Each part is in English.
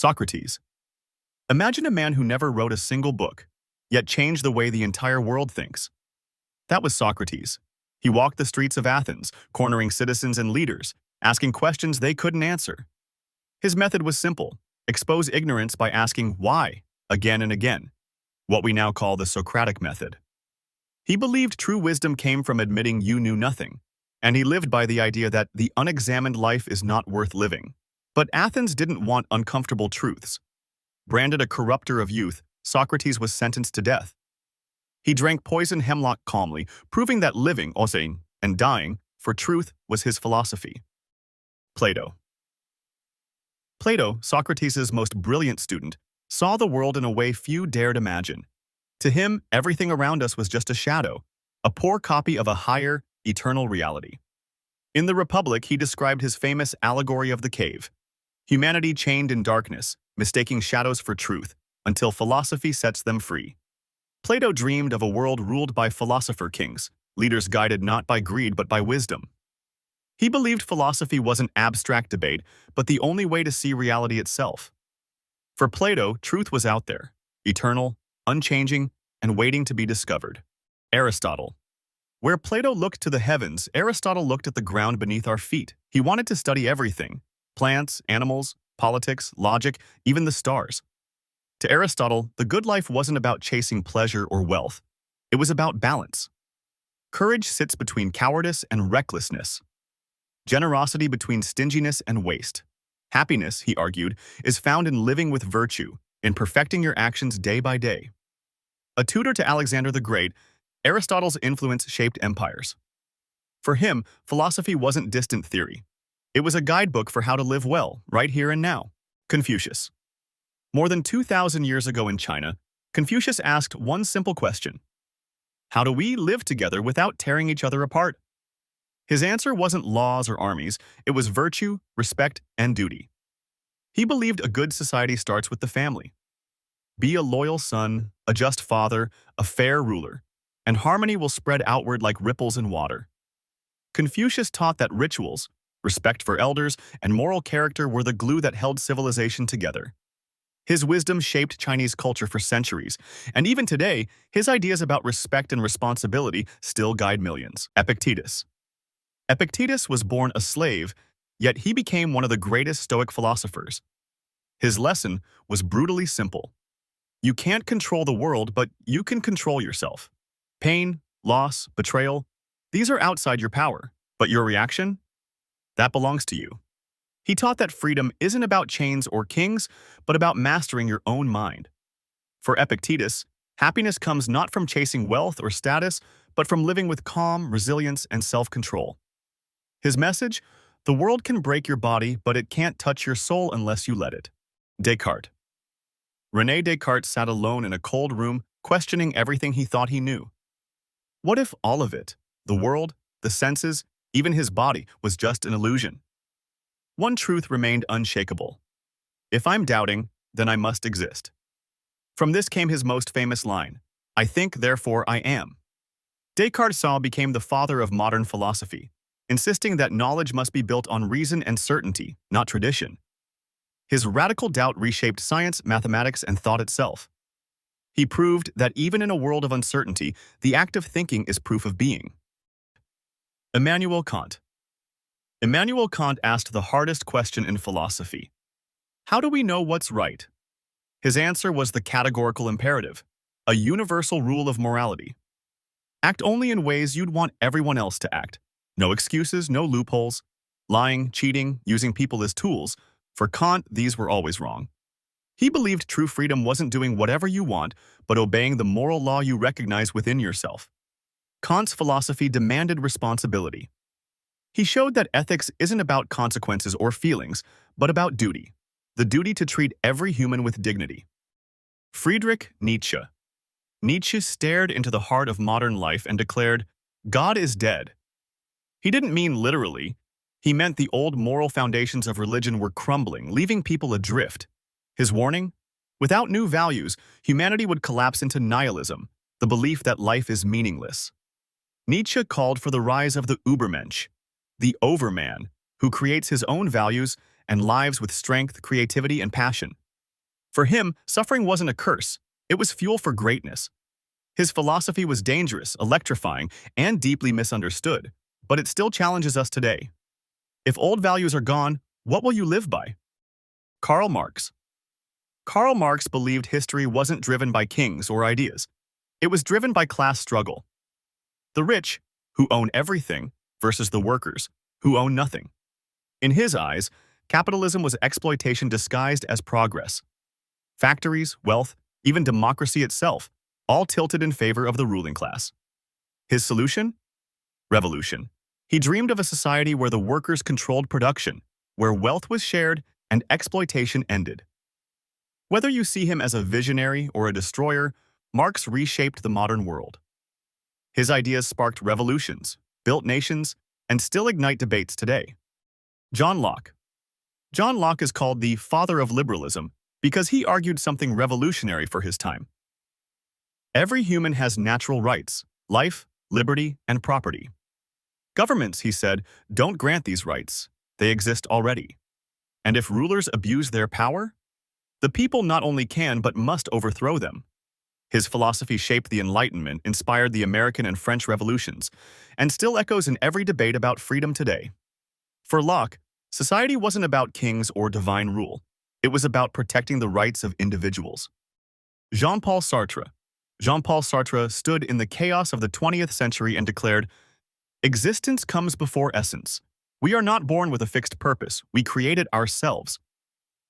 Socrates. Imagine a man who never wrote a single book, yet changed the way the entire world thinks. That was Socrates. He walked the streets of Athens, cornering citizens and leaders, asking questions they couldn't answer. His method was simple: expose ignorance by asking why again and again, what we now call the Socratic method. He believed true wisdom came from admitting you knew nothing, and he lived by the idea that the unexamined life is not worth living. But Athens didn't want uncomfortable truths. Branded a corrupter of youth, Socrates was sentenced to death. He drank poisoned hemlock calmly, proving that living, and dying, for truth was his philosophy. Plato. Plato, Socrates' most brilliant student, saw the world in a way few dared imagine. To him, everything around us was just a shadow, a poor copy of a higher, eternal reality. In the Republic, he described his famous allegory of the cave: humanity chained in darkness, mistaking shadows for truth, until philosophy sets them free. Plato dreamed of a world ruled by philosopher kings, leaders guided not by greed but by wisdom. He believed philosophy wasn't abstract debate, but the only way to see reality itself. For Plato, truth was out there, eternal, unchanging, and waiting to be discovered. Aristotle. Where Plato looked to the heavens, Aristotle looked at the ground beneath our feet. He wanted to study everything: plants, animals, politics, logic, even the stars. To Aristotle, the good life wasn't about chasing pleasure or wealth. It was about balance. Courage sits between cowardice and recklessness. Generosity between stinginess and waste. Happiness, he argued, is found in living with virtue, in perfecting your actions day by day. A tutor to Alexander the Great, Aristotle's influence shaped empires. For him, philosophy wasn't distant theory. It was a guidebook for how to live well, right here and now. Confucius. More than 2,000 years ago in China, Confucius asked one simple question: how do we live together without tearing each other apart? His answer wasn't laws or armies, it was virtue, respect, and duty. He believed a good society starts with the family. Be a loyal son, a just father, a fair ruler, and harmony will spread outward like ripples in water. Confucius taught that rituals, respect for elders, and moral character were the glue that held civilization together. His wisdom shaped Chinese culture for centuries, and even today, his ideas about respect and responsibility still guide millions. Epictetus. Epictetus was born a slave, yet he became one of the greatest Stoic philosophers. His lesson was brutally simple: you can't control the world, but you can control yourself. Pain, loss, betrayal, these are outside your power, but your reaction? That belongs to you. He taught that freedom isn't about chains or kings, but about mastering your own mind. For Epictetus, happiness comes not from chasing wealth or status, but from living with calm, resilience, and self-control. His message: the world can break your body, but it can't touch your soul unless you let it. Descartes. René Descartes sat alone in a cold room, questioning everything he thought he knew. What if all of it, the world, the senses, even his body, was just an illusion? One truth remained unshakable: if I'm doubting, then I must exist. From this came his most famous line: I think, therefore I am. Descartes became the father of modern philosophy, insisting that knowledge must be built on reason and certainty, not tradition. His radical doubt reshaped science, mathematics, and thought itself. He proved that even in a world of uncertainty, the act of thinking is proof of being. Immanuel Kant. Immanuel Kant asked the hardest question in philosophy: how do we know what's right? His answer was the categorical imperative, a universal rule of morality. Act only in ways you'd want everyone else to act. No excuses, no loopholes. Lying, cheating, using people as tools. For Kant, these were always wrong. He believed true freedom wasn't doing whatever you want, but obeying the moral law you recognize within yourself. Kant's philosophy demanded responsibility. He showed that ethics isn't about consequences or feelings, but about duty. The duty to treat every human with dignity. Friedrich Nietzsche. Nietzsche stared into the heart of modern life and declared, God is dead. He didn't mean literally. He meant the old moral foundations of religion were crumbling, leaving people adrift. His warning? Without new values, humanity would collapse into nihilism, the belief that life is meaningless. Nietzsche called for the rise of the Übermensch, the overman, who creates his own values and lives with strength, creativity, and passion. For him, suffering wasn't a curse, it was fuel for greatness. His philosophy was dangerous, electrifying, and deeply misunderstood, but it still challenges us today. If old values are gone, what will you live by? Karl Marx. Karl Marx believed history wasn't driven by kings or ideas. It was driven by class struggle. The rich, who own everything, versus the workers, who own nothing. In his eyes, capitalism was exploitation disguised as progress. Factories, wealth, even democracy itself, all tilted in favor of the ruling class. His solution? Revolution. He dreamed of a society where the workers controlled production, where wealth was shared and exploitation ended. Whether you see him as a visionary or a destroyer, Marx reshaped the modern world. His ideas sparked revolutions, built nations, and still ignite debates today. John Locke. John Locke is called the father of liberalism because he argued something revolutionary for his time. Every human has natural rights, life, liberty, and property. Governments, he said, don't grant these rights. They exist already. And if rulers abuse their power, the people not only can but must overthrow them. His philosophy shaped the Enlightenment, inspired the American and French revolutions, and still echoes in every debate about freedom today. For Locke, society wasn't about kings or divine rule. It was about protecting the rights of individuals. Jean-Paul Sartre. Jean-Paul Sartre stood in the chaos of the 20th century and declared, "Existence comes before essence. We are not born with a fixed purpose. We create it ourselves."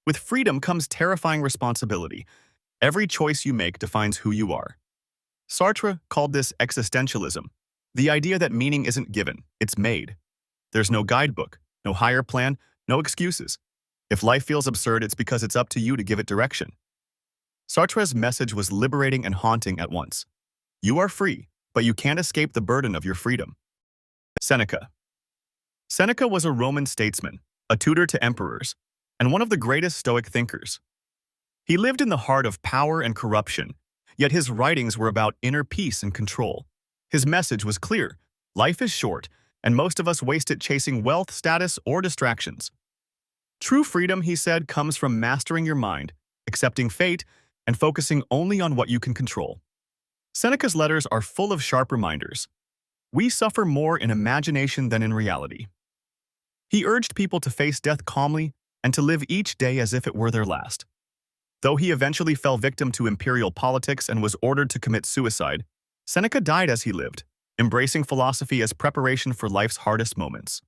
With freedom comes terrifying responsibility. Every choice you make defines who you are. Sartre called this existentialism, the idea that meaning isn't given, it's made. There's no guidebook, no higher plan, no excuses. If life feels absurd, it's because it's up to you to give it direction. Sartre's message was liberating and haunting at once. You are free, but you can't escape the burden of your freedom. Seneca. Seneca was a Roman statesman, a tutor to emperors, and one of the greatest Stoic thinkers. He lived in the heart of power and corruption, yet his writings were about inner peace and control. His message was clear: life is short, and most of us waste it chasing wealth, status, or distractions. True freedom, he said, comes from mastering your mind, accepting fate, and focusing only on what you can control. Seneca's letters are full of sharp reminders. We suffer more in imagination than in reality. He urged people to face death calmly and to live each day as if it were their last. Though he eventually fell victim to imperial politics and was ordered to commit suicide, Seneca died as he lived, embracing philosophy as preparation for life's hardest moments.